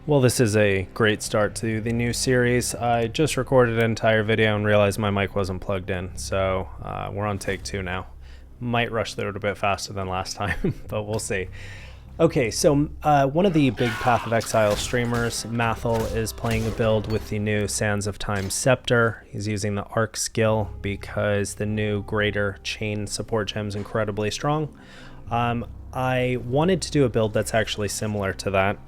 Well, this is a great start to the new series. I just recorded an entire video and realized my mic wasn't plugged in, so we're on take 2 now. Might rush through it a bit faster than last time, but we'll see. Okay, so one of the big Path of Exile streamers, Mathel, is playing a build with the new Sands of Time Scepter. He's using the Arc skill because the new Greater Chain support gem is incredibly strong. I wanted to do a build that's actually similar to that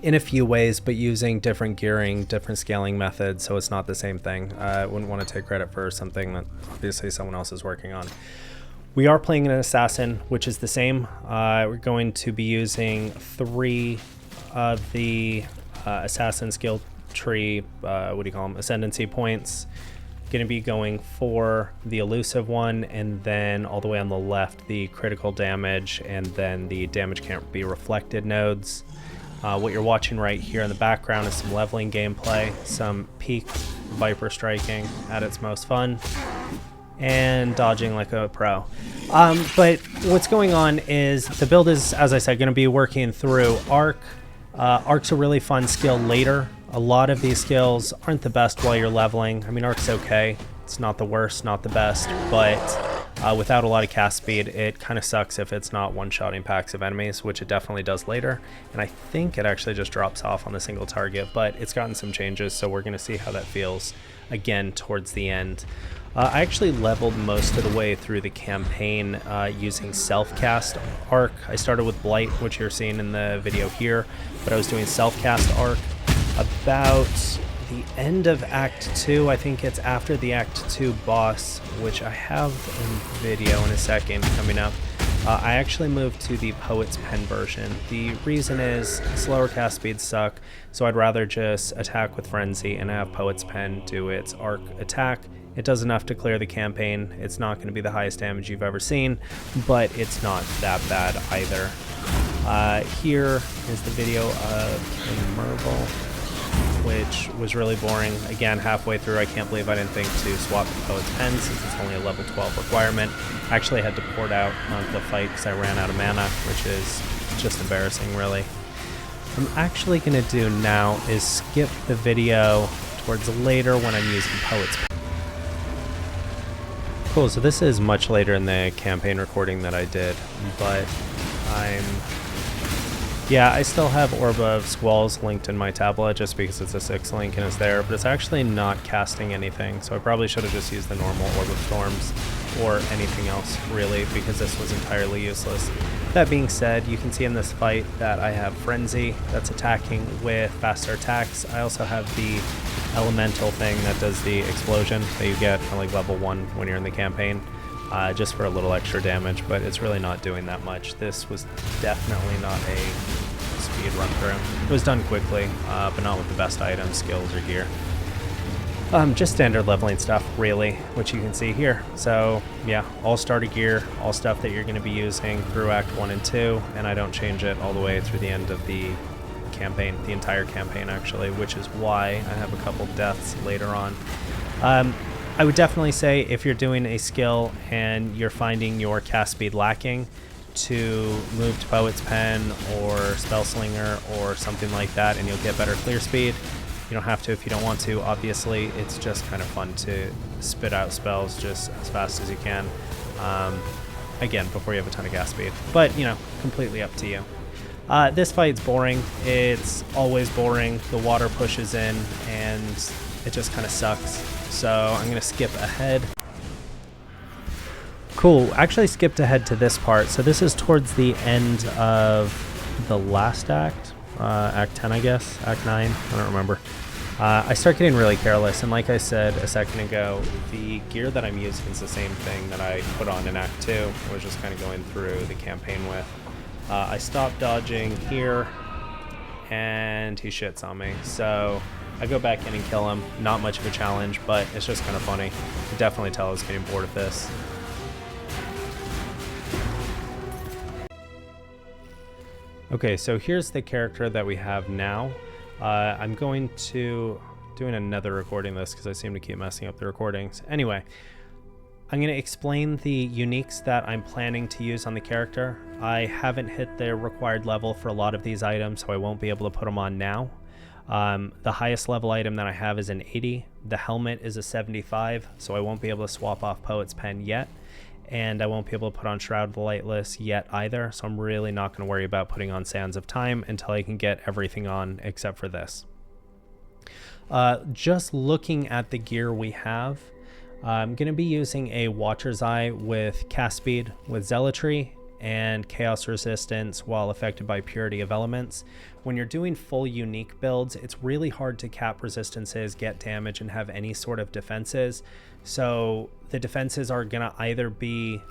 in a few ways, but using different gearing, different scaling methods, so it's not the same thing. I wouldn't want to take credit for something that obviously someone else is working on. We are playing an assassin, which is the same. We're going to be using 3 of the assassin skill tree, ascendancy points. Going to be going for the elusive one, and then all the way on the left, the critical damage, and then the damage can't be reflected nodes. What you're watching right here in the background is some leveling gameplay, some peak Viper striking at its most fun, and dodging like a pro. But what's going on is the build is, as I said, going to be working through Arc. Arc's a really fun skill later. A lot of these skills aren't the best while you're leveling. I mean, Arc's okay. It's not the worst, not the best, but without a lot of cast speed, it kind of sucks if it's not one-shotting packs of enemies, which it definitely does later. And I think it actually just drops off on a single target, but it's gotten some changes, so we're going to see how that feels again towards the end. I actually leveled most of the way through the campaign using self-cast Arc. I started with Blight, which you're seeing in the video here, but I was doing self-cast Arc about the end of Act 2. I think it's after the Act 2 boss, which I have in video in a second coming up. I actually moved to the Poet's Pen version. The reason is slower cast speeds suck, so I'd rather just attack with Frenzy and have Poet's Pen do its Arc attack. It does enough to clear the campaign. It's not going to be the highest damage you've ever seen, but it's not that bad either. Here is the video of King Mervil, which was really boring. Again, halfway through, I can't believe I didn't think to swap to Poet's Pen since it's only a level 12 requirement. Actually, I had to port out onto the fight because I ran out of mana, which is just embarrassing, really. What I'm actually going to do now is skip the video towards later when I'm using Poet's Pen. Cool, so this is much later in the campaign recording that I did, but I still have Orb of Squalls linked in my tablet just because it's a 6 link and it's there, but it's actually not casting anything, so I probably should have just used the normal Orb of Storms or anything else, really, because this was entirely useless. That being said, you can see in this fight that I have Frenzy that's attacking with faster attacks. I also have the elemental thing that does the explosion that you get from like level 1 when you're in the campaign, just for a little extra damage, but it's really not doing that much. This was definitely not a speed run through. It was done quickly, but not with the best items, skills, or gear. Just standard leveling stuff, really, which you can see here. So yeah, all starter gear, all stuff that you're going to be using through Act 1 and 2, and I don't change it all the way through the end of the campaign, the entire campaign actually, which is why I have a couple deaths later on. I would definitely say if you're doing a skill and you're finding your cast speed lacking, to move to Poet's Pen or Spellslinger or something like that, and you'll get better clear speed. You don't have to if you don't want to, obviously. It's just kind of fun to spit out spells just as fast as you can, again, before you have a ton of gas speed, but you know, completely up to you. This fight's boring. It's always boring. The water pushes in and it just kind of sucks, so I'm gonna skip ahead. Cool, actually skipped ahead to this part. So this is towards the end of the last act, Act 10 I guess, Act 9, I don't remember. I start getting really careless, and like I said a second ago, the gear that I'm using is the same thing that I put on in Act 2. I was just kind of going through the campaign with. I stopped dodging here, and he shits on me, so I go back in and kill him. Not much of a challenge, but it's just kind of funny. You can definitely tell I was getting bored of this. Okay, so here's the character that we have now. I'm going to doing another recording of this because I seem to keep messing up the recordings. Anyway, I'm going to explain the uniques that I'm planning to use on the character. I haven't hit the required level for a lot of these items, so I won't be able to put them on now. The highest level item that I have is an 80. The helmet is a 75, so I won't be able to swap off Poet's Pen yet. And I won't be able to put on Shroud of the Lightless yet either, so I'm really not going to worry about putting on Sands of Time until I can get everything on except for this. Just looking at the gear we have, I'm going to be using a Watcher's Eye with cast speed, with Zealotry, and Chaos Resistance while affected by Purity of Elements. When you're doing full unique builds, it's really hard to cap resistances, get damage, and have any sort of defenses. So the defenses are going to either be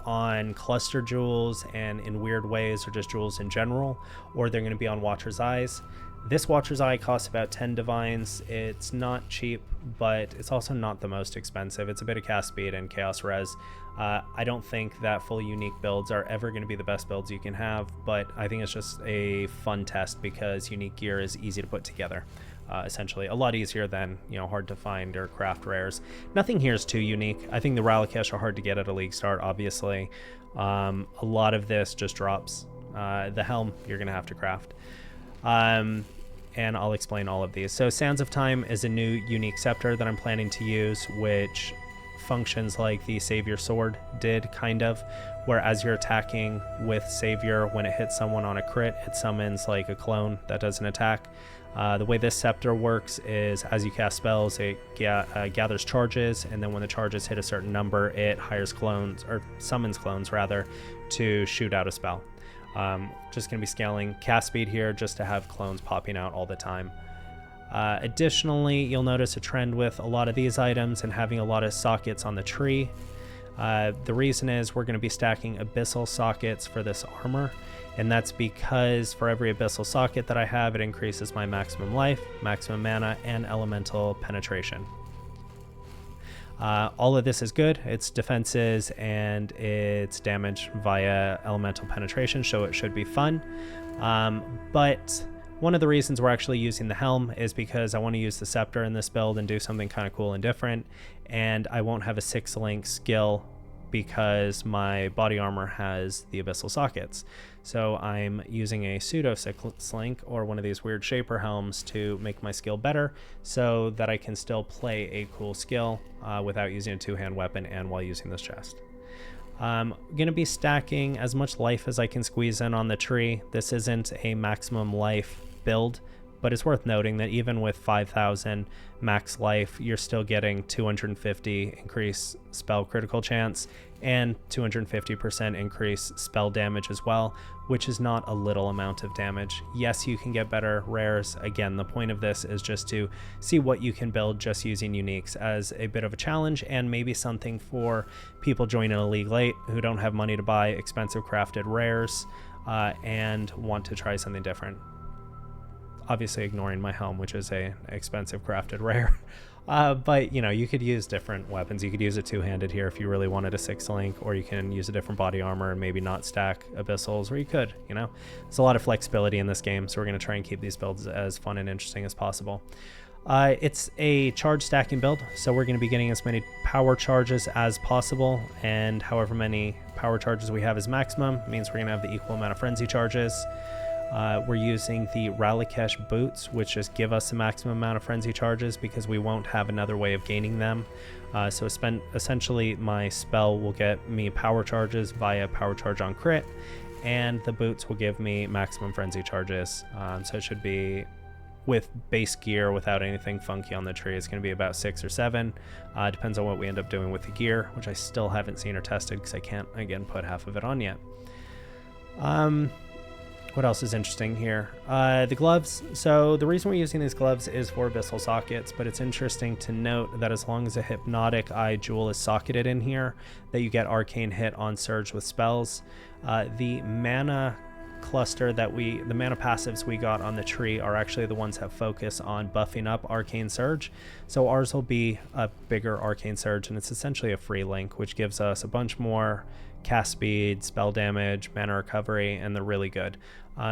on cluster jewels and in weird ways, or just jewels in general, or they're going to be on Watcher's Eyes. This Watcher's Eye costs about 10 divines. It's not cheap, but it's also not the most expensive. It's a bit of cast speed and chaos res. I don't think that full unique builds are ever going to be the best builds you can have, but I think it's just a fun test because unique gear is easy to put together. Essentially a lot easier than, hard to find or craft rares. Nothing here is too unique. I think the Ralakesh are hard to get at a league start, obviously. A lot of this just drops. The helm you're gonna have to craft. And I'll explain all of these. So Sands of Time is a new unique scepter that I'm planning to use, which functions like the Savior Sword did, kind of, where as you're attacking with Savior, when it hits someone on a crit, it summons like a clone that does an attack. The way this scepter works is as you cast spells, it gathers charges, and then when the charges hit a certain number, it hires clones, or summons clones rather, to shoot out a spell. Just going to be scaling cast speed here just to have clones popping out all the time. Additionally, you'll notice a trend with a lot of these items and having a lot of sockets on the tree. The reason is we're going to be stacking Abyssal sockets for this armor, and that's because for every Abyssal socket that I have, it increases my maximum life, maximum mana, and elemental penetration. All of this is good. It's defenses and it's damage via elemental penetration, so it should be fun. But one of the reasons we're actually using the helm is because I want to use the scepter in this build and do something kind of cool and different, and I won't have a 6-link skill because my body armor has the Abyssal sockets. So I'm using a pseudo 6-link or one of these weird shaper helms to make my skill better so that I can still play a cool skill without using a 2-hand weapon and while using this chest. I'm going to be stacking as much life as I can squeeze in on the tree. This isn't a maximum life build, but it's worth noting that even with 5,000 max life, you're still getting 250 increase spell critical chance and 250% increase spell damage as well, which is not a little amount of damage. Yes, you can get better rares. Again, the point of this is just to see what you can build just using uniques as a bit of a challenge, and maybe something for people joining a league late who don't have money to buy expensive crafted rares and want to try something different. Obviously ignoring my helm, which is a expensive crafted rare. But you could use different weapons. You could use a 2-handed here if you really wanted a 6-link, or you can use a different body armor and maybe not stack Abyssals, or you could, There's a lot of flexibility in this game, so we're going to try and keep these builds as fun and interesting as possible. It's a charge stacking build, so we're going to be getting as many power charges as possible, and however many power charges we have as maximum means we're going to have the equal amount of frenzy charges. We're using the Ralakesh boots, which just give us the maximum amount of frenzy charges because we won't have another way of gaining them. So essentially my spell will get me power charges via power charge on crit, and the boots will give me maximum frenzy charges. So it should be, with base gear without anything funky on the tree, it's going to be about 6 or 7. Depends on what we end up doing with the gear, which I still haven't seen or tested because I can't, again, put half of it on yet. What else is interesting here? The gloves. So the reason we're using these gloves is for Abyssal sockets, but it's interesting to note that as long as a Hypnotic Eye jewel is socketed in here, that you get Arcane Hit on Surge with spells. The mana cluster the mana passives we got on the tree are actually the ones that focus on buffing up Arcane Surge. So ours will be a bigger Arcane Surge, and it's essentially a free link, which gives us a bunch more cast speed, spell damage, mana recovery, and they're really good.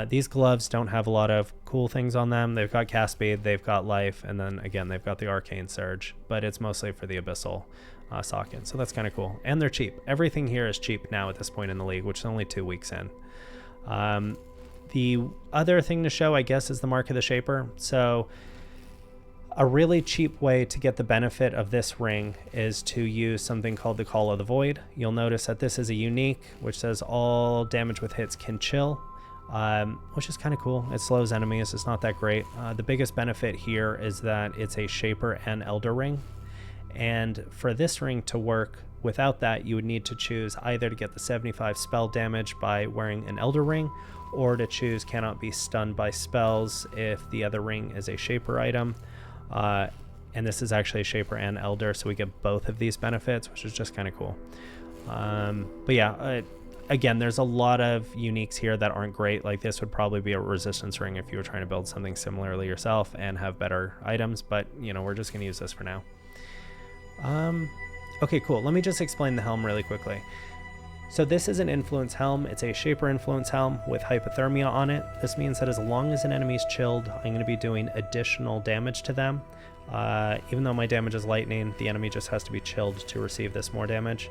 These gloves don't have a lot of cool things on them. They've got cast speed, they've got life, and then again they've got the Arcane Surge, but it's mostly for the Abyssal socket. So that's kind of cool. And they're cheap. Everything here is cheap now at this point in the league, which is only 2 weeks in. The other thing to show, I guess, is the Mark of the Shaper. So a really cheap way to get the benefit of this ring is to use something called the Call of the Void. You'll notice that this is a unique, which says all damage with hits can chill, which is kind of cool. It slows enemies. It's not that great. The biggest benefit here is that it's a Shaper and Elder ring. And for this ring to work, without that, you would need to choose either to get the 75 spell damage by wearing an Elder ring, or to choose cannot be stunned by spells if the other ring is a Shaper item. And this is actually a Shaper and Elder, so we get both of these benefits, which is just kind of cool. But yeah, again, there's a lot of uniques here that aren't great. Like this would probably be a resistance ring if you were trying to build something similarly yourself and have better items, but you know, we're just going to use this for now. Okay, cool. Let me just explain the helm really quickly. So this is an influence helm. It's a Shaper influence helm with hypothermia on it. This means that as long as an enemy's chilled, I'm going to be doing additional damage to them. Even though my damage is lightning, the enemy just has to be chilled to receive this more damage.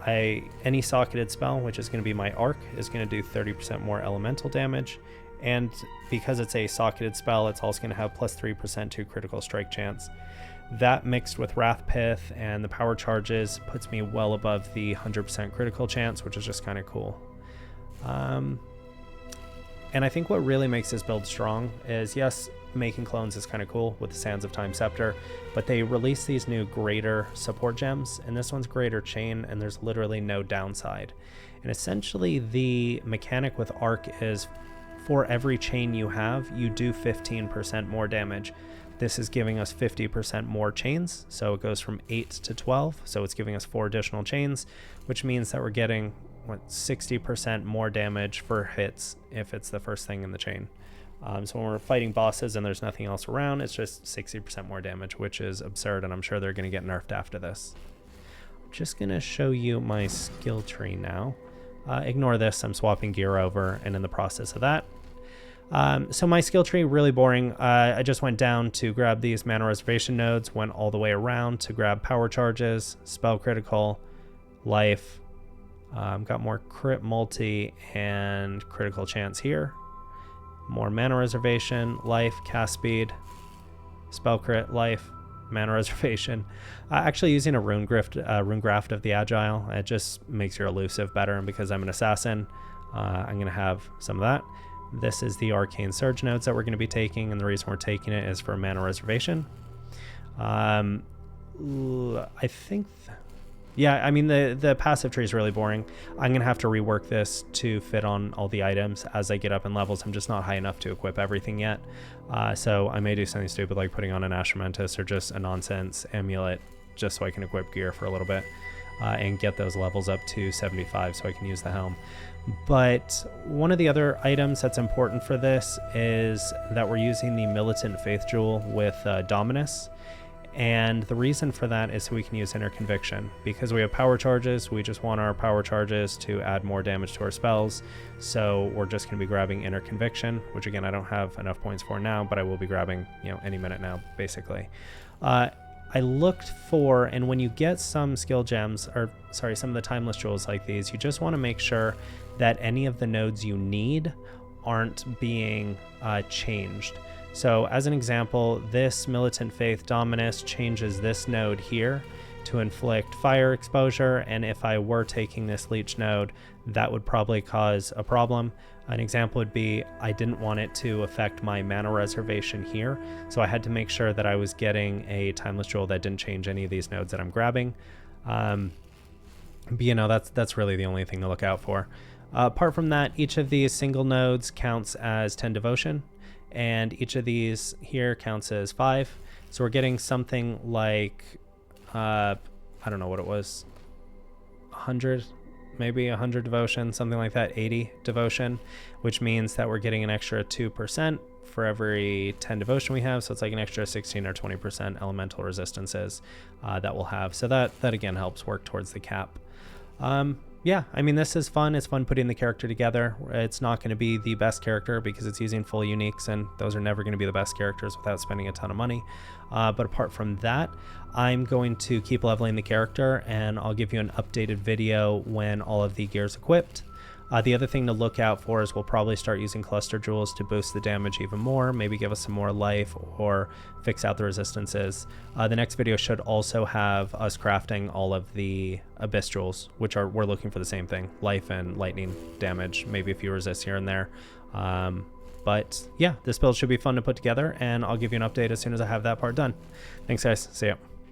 Any socketed spell, which is going to be my arc, is going to do 30% more elemental damage. And because it's a socketed spell, it's also going to have plus 3% to critical strike chance. That mixed with Wrath Pith and the power charges puts me well above the 100% critical chance, which is just kind of cool. And I think what really makes this build strong is, yes, making clones is kind of cool with the Sands of Time Scepter, but they release these new greater support gems, and this one's greater chain, and there's literally no downside. And essentially the mechanic with arc is for every chain you have, you do 15% more damage. This is giving us 50% more chains, so it goes from 8 to 12, so it's giving us 4 additional chains, which means that we're getting 60% more damage for hits if it's the first thing in the chain. So when we're fighting bosses and there's nothing else around, it's just 60% more damage, which is absurd, and I'm sure they're going to get nerfed after this. I'm just going to show you my skill tree now. Ignore this, I'm swapping gear over, and in the process of that, so my skill tree, really boring. I just went down to grab these mana reservation nodes, went all the way around to grab power charges, spell critical, life, got more crit multi and critical chance here, more mana reservation, life, cast speed, spell crit, life, mana reservation. Actually using a rune graft of the Agile, it just makes your elusive better, and because I'm an assassin, I'm going to have some of that. This is the Arcane Surge nodes that we're going to be taking, and the reason we're taking it is for mana reservation. I think, yeah, I mean, the passive tree is really boring. I'm going to have to rework this to fit on all the items as I get up in levels. I'm just not high enough to equip everything yet. So I may do something stupid like putting on an Ashmentus or just a nonsense amulet just so I can equip gear for a little bit and get those levels up to 75 so I can use the helm. But one of the other items that's important for this is that we're using the Militant Faith Jewel with Dominus. And the reason for that is so we can use Inner Conviction. Because we have power charges, we just want our power charges to add more damage to our spells. So we're just going to be grabbing Inner Conviction, which again, I don't have enough points for now, but I will be grabbing, any minute now, basically. I looked for, and when you get some skill gems, or sorry, some of the timeless jewels like these, you just want to make sure that any of the nodes you need aren't being changed. So as an example, this Militant Faith Dominus changes this node here to inflict fire exposure, and if I were taking this leech node, that would probably cause a problem. An example would be I didn't want it to affect my mana reservation here, so I had to make sure that I was getting a timeless jewel that didn't change any of these nodes that I'm grabbing. But that's really the only thing to look out for. Apart from that, each of these single nodes counts as 10 devotion, and each of these here counts as 5. So we're getting something like, I don't know what it was, 100, maybe 100 devotion, something like that, 80 devotion, which means that we're getting an extra 2% for every 10 devotion we have. So it's like an extra 16 or 20% elemental resistances that we'll have. So that again helps work towards the cap. yeah, I mean, this is fun. It's fun putting the character together. It's not going to be the best character because it's using full uniques, and those are never going to be the best characters without spending a ton of money. But apart from that, I'm going to keep leveling the character, and I'll give you an updated video when all of the gear's equipped. The other thing to look out for is we'll probably start using cluster jewels to boost the damage even more, maybe give us some more life or fix out the resistances. The next video should also have us crafting all of the abyss jewels, which we're looking for the same thing, life and lightning damage, maybe a few resists here and there. But yeah, this build should be fun to put together, and I'll give you an update as soon as I have that part done. Thanks guys, see ya.